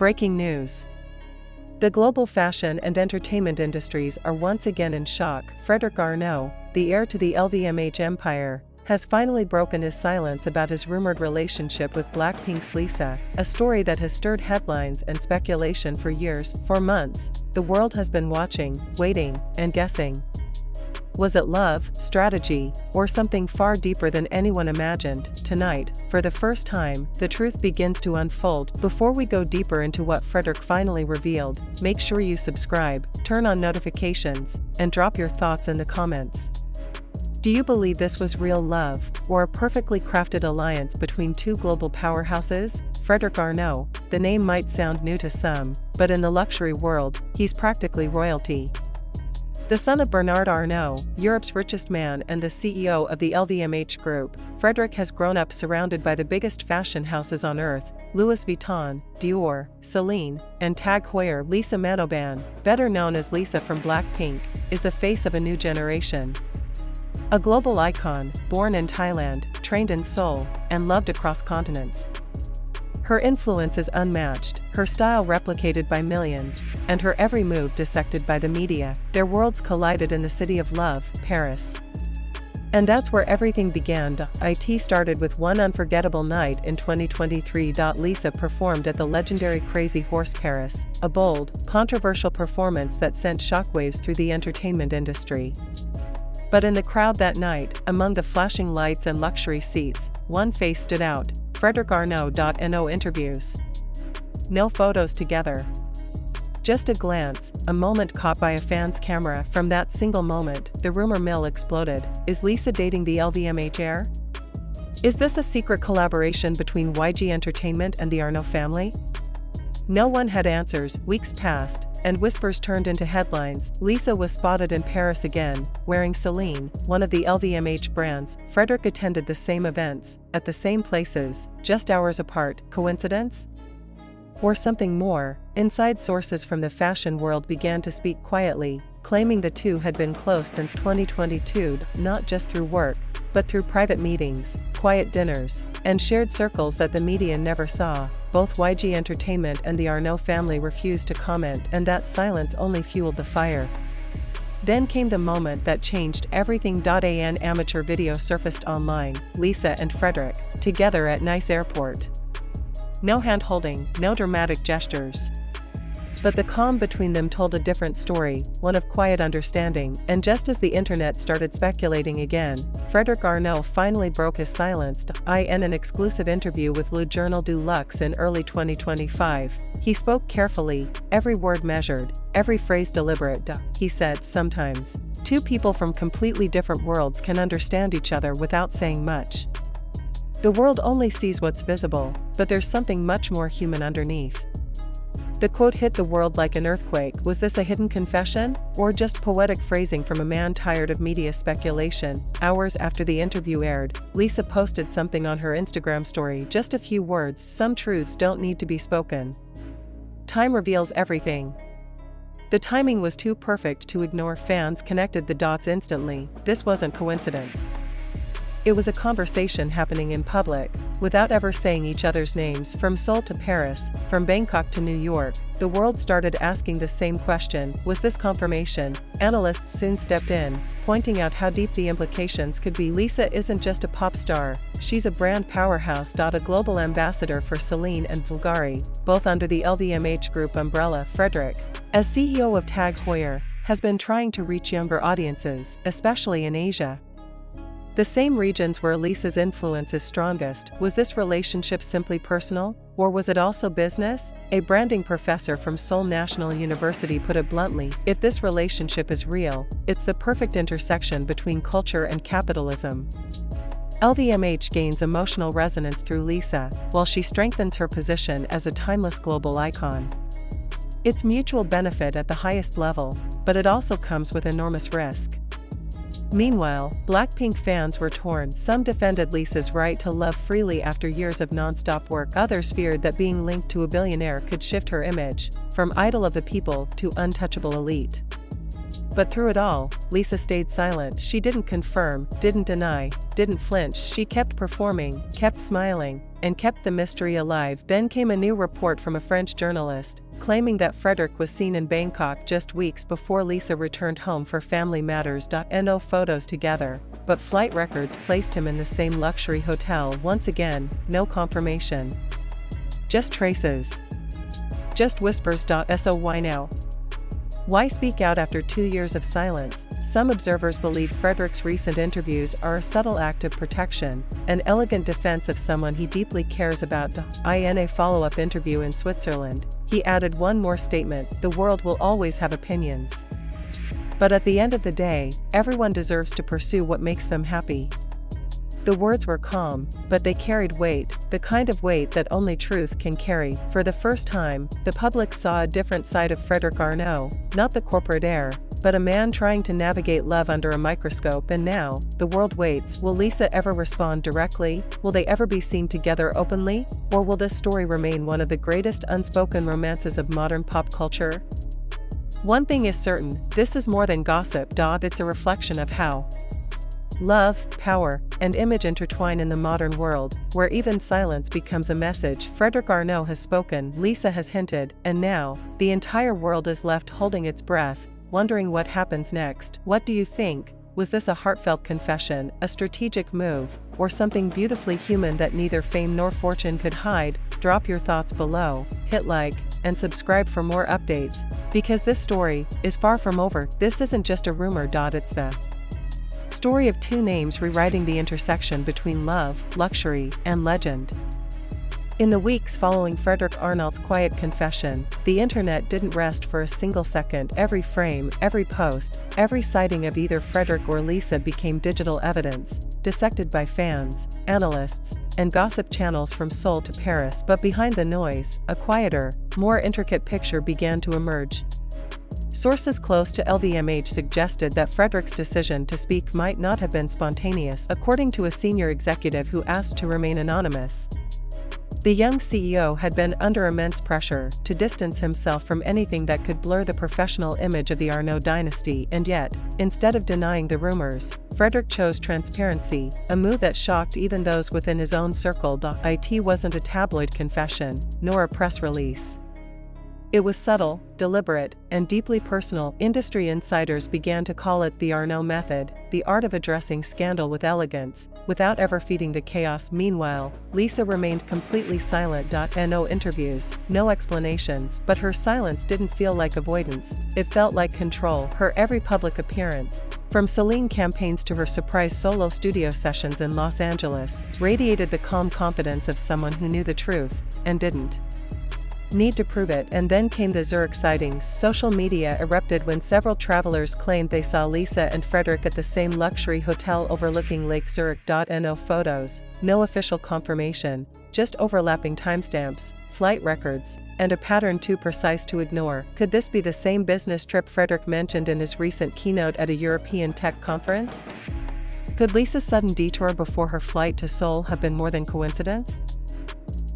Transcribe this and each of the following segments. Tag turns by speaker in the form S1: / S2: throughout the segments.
S1: Breaking news. The global fashion and entertainment industries are once again in shock. Fredrick Arnault, the heir to the LVMH empire, has finally broken his silence about his rumored relationship with BLACKPINK's Lisa, a story that has stirred headlines and speculation for years. For months, the world has been watching, waiting, and guessing. Was it love, strategy, or something far deeper than anyone imagined? Tonight, for the first time, the truth begins to unfold. Before we go deeper into what Fredrick finally revealed, make sure you subscribe, turn on notifications, and drop your thoughts in the comments. Do you believe this was real love, or a perfectly crafted alliance between two global powerhouses? Fredrick Arnault, the name might sound new to some, but in the luxury world, he's practically royalty. The son of Bernard Arnault, Europe's richest man and the CEO of the LVMH group, Fredrick has grown up surrounded by the biggest fashion houses on earth: Louis Vuitton, Dior, Celine, and TAG Heuer. Lisa Manoban, better known as Lisa from BLACKPINK, is the face of a new generation. A global icon, born in Thailand, trained in Seoul, and loved across continents. Her influence is unmatched, her style replicated by millions, and her every move dissected by the media. Their worlds collided in the city of love, Paris. And that's where everything began. It started with one unforgettable night in 2023. Lisa performed at the legendary Crazy Horse Paris, a bold, controversial performance that sent shockwaves through the entertainment industry. But in the crowd that night, among the flashing lights and luxury seats, one face stood out: Fredrick Arnault. No interviews. No photos together. Just a glance, a moment caught by a fan's camera. From that single moment, the rumor mill exploded. Is Lisa dating the LVMH heir? Is this a secret collaboration between YG Entertainment and the Arnault family? No one had answers. Weeks passed, and whispers turned into headlines. Lisa was spotted in Paris again, wearing Celine, one of the LVMH brands. Fredrick attended the same events, at the same places, just hours apart. Coincidence? Or something more? Inside sources from the fashion world began to speak quietly, claiming the two had been close since 2022, not just through work, but through private meetings, quiet dinners, and shared circles that the media never saw. Both YG Entertainment and the Arnault family refused to comment, and that silence only fueled the fire. Then came the moment that changed everything. An amateur video surfaced online: Lisa and Fredrick, together at Nice airport. No hand-holding, no dramatic gestures. But the calm between them told a different story, one of quiet understanding. And just as the internet started speculating again, Fredrick Arnault finally broke his silence. In an exclusive interview with Le Journal du Luxe in early 2025, he spoke carefully, every word measured, every phrase deliberate. He said, "Sometimes, two people from completely different worlds can understand each other without saying much. The world only sees what's visible, but there's something much more human underneath." The quote hit the world like an earthquake. Was this a hidden confession, or just poetic phrasing from a man tired of media speculation? Hours after the interview aired, Lisa posted something on her Instagram story. Just a few words: "Some truths don't need to be spoken. Time reveals everything." The timing was too perfect to ignore. Fans connected the dots instantly. This wasn't coincidence. It was a conversation happening in public, without ever saying each other's names. From Seoul to Paris, from Bangkok to New York, the world started asking the same question: was this confirmation? Analysts soon stepped in, pointing out how deep the implications could be. Lisa isn't just a pop star, she's a brand powerhouse. A global ambassador for Celine and Bulgari, both under the LVMH group umbrella. Fredrick, as CEO of TAG Heuer, has been trying to reach younger audiences, especially in Asia. The same regions where Lisa's influence is strongest. Was this relationship simply personal, or was it also business? A branding professor from Seoul National University put it bluntly: if this relationship is real, it's the perfect intersection between culture and capitalism. LVMH gains emotional resonance through Lisa, while she strengthens her position as a timeless global icon. It's mutual benefit at the highest level, but it also comes with enormous risk. Meanwhile, BLACKPINK fans were torn. Some defended Lisa's right to love freely after years of non-stop work. Others feared that being linked to a billionaire could shift her image, from idol of the people to untouchable elite. But through it all, Lisa stayed silent. She didn't confirm, didn't deny, didn't flinch. She kept performing, kept smiling, and kept the mystery alive. Then came a new report from a French journalist, claiming that Fredrick was seen in Bangkok just weeks before Lisa returned home for family matters. No photos together, but flight records placed him in the same luxury hotel. Once again, no confirmation. Just traces. Just whispers. So why now? Why speak out after 2 years of silence? Some observers believe Fredrick's recent interviews are a subtle act of protection, an elegant defense of someone he deeply cares about. In a follow-up interview in Switzerland, he added one more statement: the world will always have opinions. But at the end of the day, everyone deserves to pursue what makes them happy. The words were calm, but they carried weight, the kind of weight that only truth can carry. For the first time, the public saw a different side of Fredrick Arnault, not the corporate heir, but a man trying to navigate love under a microscope. And now, the world waits. Will Lisa ever respond directly? Will they ever be seen together openly? Or will this story remain one of the greatest unspoken romances of modern pop culture? One thing is certain, this is more than gossip. It's a reflection of how love, power, and image intertwine in the modern world, where even silence becomes a message. Fredrick Arnault has spoken, Lisa has hinted, and now, the entire world is left holding its breath, wondering what happens next. What do you think? Was this a heartfelt confession, a strategic move, or something beautifully human that neither fame nor fortune could hide? Drop your thoughts below, hit like, and subscribe for more updates, because this story is far from over. This isn't just a rumor. It's the story of two names rewriting the intersection between love, luxury, and legend. In the weeks following Fredrick Arnault's quiet confession, the internet didn't rest for a single second. Every frame, every post, every sighting of either Fredrick or Lisa became digital evidence, dissected by fans, analysts, and gossip channels from Seoul to Paris. But behind the noise, a quieter, more intricate picture began to emerge. Sources close to LVMH suggested that Fredrick's decision to speak might not have been spontaneous, according to a senior executive who asked to remain anonymous. The young CEO had been under immense pressure to distance himself from anything that could blur the professional image of the Arnault dynasty, and yet, instead of denying the rumors, Fredrick chose transparency, a move that shocked even those within his own circle. It wasn't a tabloid confession, nor a press release. It was subtle, deliberate, and deeply personal. Industry insiders began to call it the Arnault method, the art of addressing scandal with elegance, without ever feeding the chaos. Meanwhile, Lisa remained completely silent. No interviews, no explanations, but her silence didn't feel like avoidance, it felt like control. Her every public appearance, from Celine campaigns to her surprise solo studio sessions in Los Angeles, radiated the calm confidence of someone who knew the truth, and didn't need to prove it. And then came the Zurich sightings. Social media erupted when several travelers claimed they saw Lisa and Fredrick at the same luxury hotel overlooking Lake Zurich. No photos, no official confirmation, just overlapping timestamps, flight records, and a pattern too precise to ignore. Could this be the same business trip Fredrick mentioned in his recent keynote at a European tech conference? Could Lisa's sudden detour before her flight to Seoul have been more than coincidence?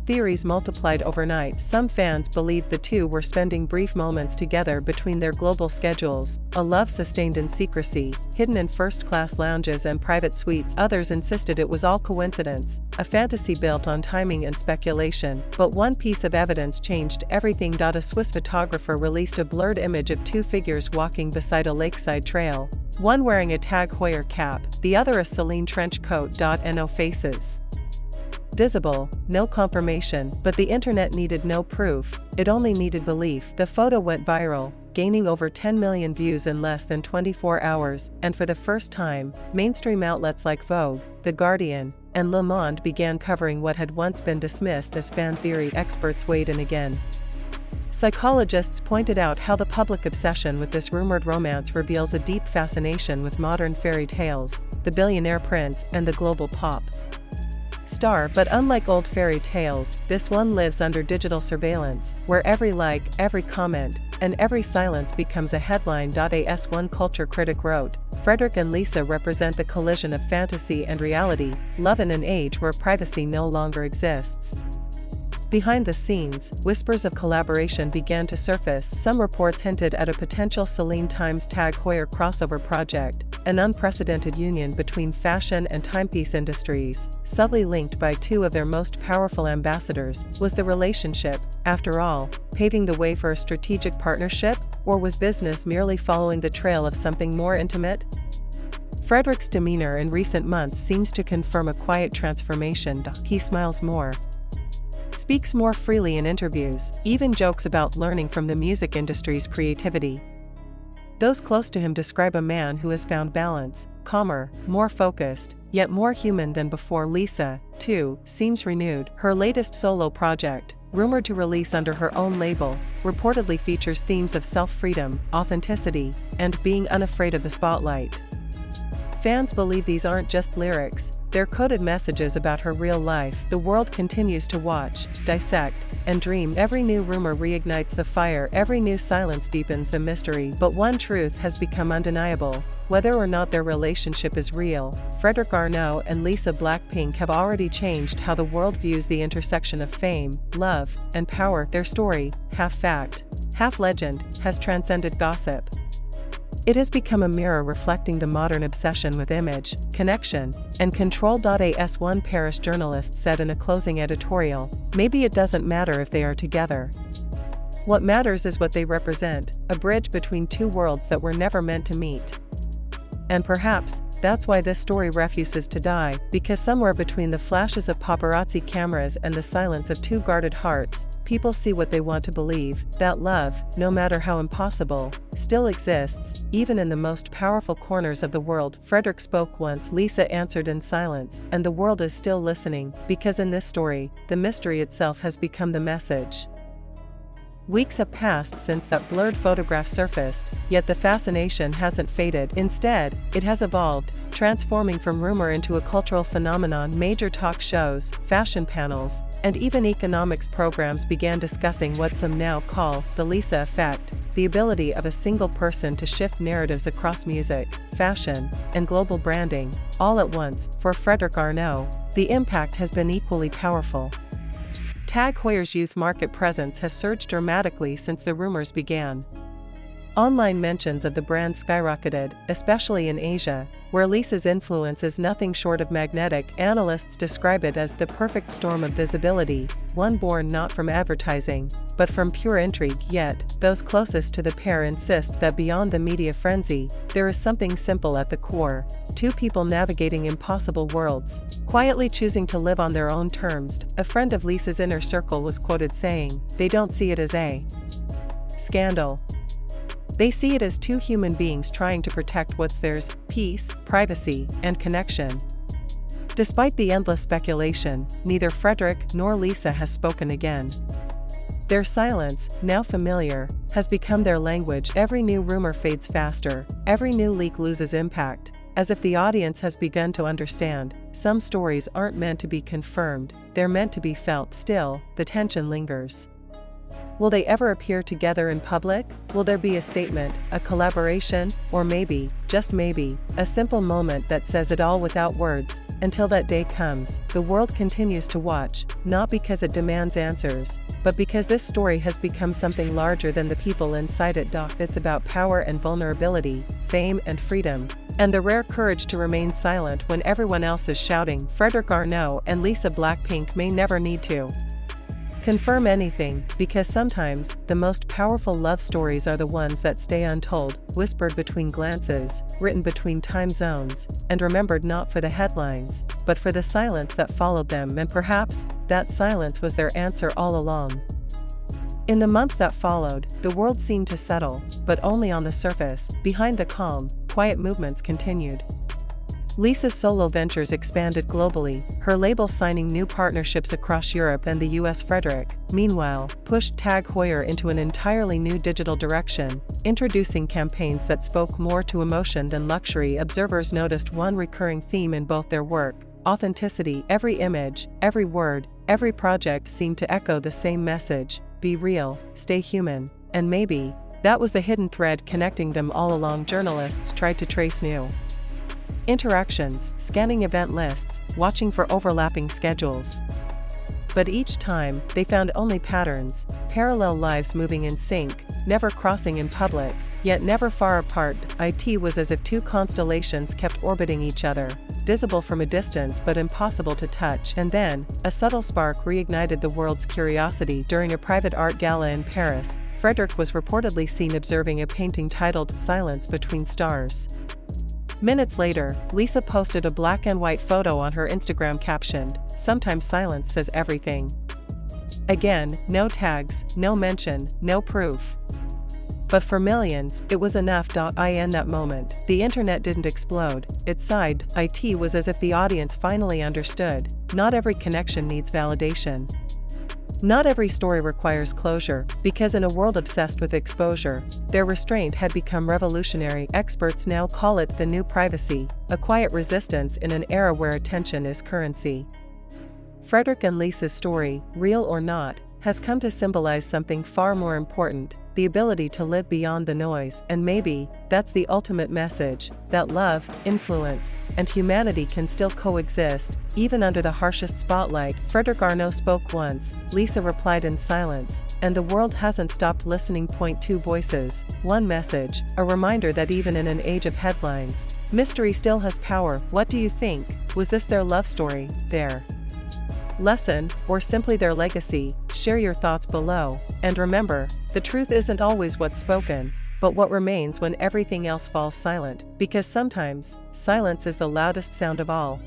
S1: Theories multiplied overnight. Some fans believed the two were spending brief moments together between their global schedules, a love sustained in secrecy, hidden in first-class lounges and private suites. Others insisted it was all coincidence, a fantasy built on timing and speculation. But one piece of evidence changed everything. A Swiss photographer released a blurred image of two figures walking beside a lakeside trail, one wearing a TAG Heuer cap, the other a Celine trench coat. No faces visible, no confirmation, but the internet needed no proof, it only needed belief. The photo went viral, gaining over 10 million views in less than 24 hours, and for the first time, mainstream outlets like Vogue, The Guardian, and Le Monde began covering what had once been dismissed as fan theory. Experts weighed in again. Psychologists pointed out how the public obsession with this rumored romance reveals a deep fascination with modern fairy tales, the billionaire prince, and the global pop star. But unlike old fairy tales, this one lives under digital surveillance, where every like, every comment, and every silence becomes a headline. As one culture critic wrote, Fredrick and Lisa represent the collision of fantasy and reality, love in an age where privacy no longer exists. Behind the scenes, whispers of collaboration began to surface. Some reports hinted at a potential Celine x TAG Heuer crossover project, an unprecedented union between fashion and timepiece industries, subtly linked by two of their most powerful ambassadors. Was the relationship, after all, paving the way for a strategic partnership, or was business merely following the trail of something more intimate? Fredrick's demeanor in recent months seems to confirm a quiet transformation. He smiles more, speaks more freely in interviews, even jokes about learning from the music industry's creativity. Those close to him describe a man who has found balance, calmer, more focused, yet more human than before. Lisa, too, seems renewed. Her latest solo project, rumored to release under her own label, reportedly features themes of self-freedom, authenticity, and being unafraid of the spotlight. Fans believe these aren't just lyrics, they're coded messages about her real life. The world continues to watch, dissect, and dream. Every new rumor reignites the fire, every new silence deepens the mystery. But one truth has become undeniable: whether or not their relationship is real, Fredrick Arnault and Lisa BLACKPINK have already changed how the world views the intersection of fame, love, and power. Their story, half fact, half legend, has transcended gossip. It has become a mirror reflecting the modern obsession with image, connection, and control. As one Paris journalist said in a closing editorial, "Maybe it doesn't matter if they are together. What matters is what they represent, a bridge between two worlds that were never meant to meet." And perhaps, that's why this story refuses to die, because somewhere between the flashes of paparazzi cameras and the silence of two guarded hearts, people see what they want to believe, that love, no matter how impossible, still exists, even in the most powerful corners of the world. Fredrick spoke once, Lisa answered in silence, and the world is still listening, because in this story, the mystery itself has become the message. Weeks have passed since that blurred photograph surfaced, yet the fascination hasn't faded. Instead, it has evolved, transforming from rumor into a cultural phenomenon. Major talk shows, fashion panels, and even economics programs began discussing what some now call the Lisa effect, the ability of a single person to shift narratives across music, fashion, and global branding, all at once. For Fredrick Arnault, the impact has been equally powerful. TAG Heuer's youth market presence has surged dramatically since the rumors began. Online mentions of the brand skyrocketed, especially in Asia, where Lisa's influence is nothing short of magnetic. Analysts describe it as the perfect storm of visibility, one born not from advertising, but from pure intrigue. Yet, those closest to the pair insist that beyond the media frenzy, there is something simple at the core: two people navigating impossible worlds, quietly choosing to live on their own terms. A friend of Lisa's inner circle was quoted saying, "They don't see it as a scandal. They see it as two human beings trying to protect what's theirs: peace, privacy, and connection." Despite the endless speculation, neither Fredrick nor Lisa has spoken again. Their silence, now familiar, has become their language. Every new rumor fades faster, every new leak loses impact, as if the audience has begun to understand, some stories aren't meant to be confirmed, they're meant to be felt. Still, the tension lingers. Will they ever appear together in public? Will there be a statement, a collaboration, or maybe, just maybe, a simple moment that says it all without words? Until that day comes, the world continues to watch, not because it demands answers, but because this story has become something larger than the people inside it. It's about power and vulnerability, fame and freedom, and the rare courage to remain silent when everyone else is shouting. Fredrick Arnault and Lisa BLACKPINK may never need to confirm anything, because sometimes, the most powerful love stories are the ones that stay untold, whispered between glances, written between time zones, and remembered not for the headlines, but for the silence that followed them. And perhaps, that silence was their answer all along. In the months that followed, the world seemed to settle, but only on the surface. Behind the calm, quiet movements continued. Lisa's solo ventures expanded globally, her label signing new partnerships across Europe and the US. Fredrick, meanwhile, pushed TAG Heuer into an entirely new digital direction, introducing campaigns that spoke more to emotion than luxury. Observers noticed one recurring theme in both their work: authenticity. Every image, every word, every project seemed to echo the same message: be real, stay human. And maybe, that was the hidden thread connecting them all along. Journalists tried to trace new interactions, scanning event lists, watching for overlapping schedules. But each time, they found only patterns, parallel lives moving in sync, never crossing in public, yet never far apart. It was as if two constellations kept orbiting each other, visible from a distance but impossible to touch. And then, a subtle spark reignited the world's curiosity. During a private art gala in Paris, Fredrick was reportedly seen observing a painting titled "Silence Between Stars." Minutes later, Lisa posted a black and white photo on her Instagram captioned, "Sometimes silence says everything." Again, no tags, no mention, no proof. But for millions, it was enough. In that moment, the internet didn't explode, it sighed. It was as if the audience finally understood. Not every connection needs validation. Not every story requires closure, because in a world obsessed with exposure, their restraint had become revolutionary. Experts now call it the new privacy, a quiet resistance in an era where attention is currency. Fredrick and Lisa's story, real or not, has come to symbolize something far more important, the ability to live beyond the noise. And maybe, that's the ultimate message, that love, influence, and humanity can still coexist, even under the harshest spotlight. Fredrick Arnault spoke once, Lisa replied in silence, and the world hasn't stopped listening. Two voices, one message, a reminder that even in an age of headlines, mystery still has power. What do you think? Was this their love story, their lesson, or simply their legacy? Share your thoughts below, and remember, the truth isn't always what's spoken, but what remains when everything else falls silent, because sometimes, silence is the loudest sound of all.